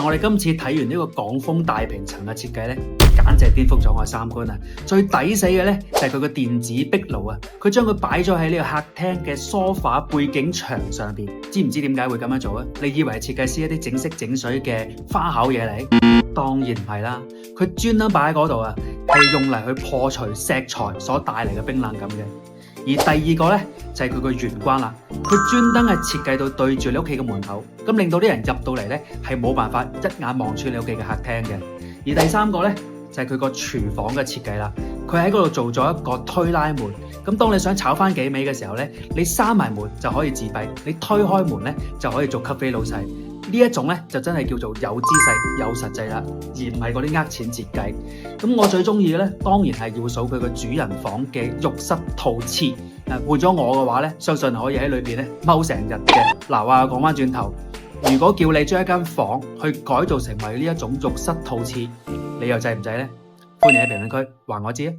我哋今次睇完呢個港風大平層嘅設計咧，簡直顛覆咗我嘅三觀啊！最抵死嘅咧就係佢個電子壁爐啊，佢將佢擺咗喺呢個客廳嘅梳化背景牆上邊，知唔知點解會咁樣做啊？你以為係設計師一啲整色整水嘅花巧嘢嚟？當然唔係啦，佢專登擺喺嗰度啊，係用嚟去破除石材所帶嚟嘅冰冷感嘅。而第二個咧就係佢個玄關啦，佢專登係設計到對住你屋企嘅門口，咁令到啲人入到嚟咧係冇辦法一眼望穿你屋企嘅客廳嘅。而第三個咧就係佢個廚房嘅設計啦，佢喺嗰度做咗一個推拉門，咁當你想炒翻幾味嘅時候咧，你閂埋門就可以自閉，你推開門咧就可以做 cafe 老細。呢一種咧就真係叫做有姿勢有實際啦，而唔係嗰啲呃錢節計。咁我最中意嘅咧，當然係要數佢個主人房嘅浴室套廁。換咗我嘅話咧，相信可以喺裏邊咧踎成日嘅。嗱，講翻轉頭，如果叫你將一間房去改造成為呢一種浴室套廁，你又制唔制咧？歡迎喺評論區話我知啊！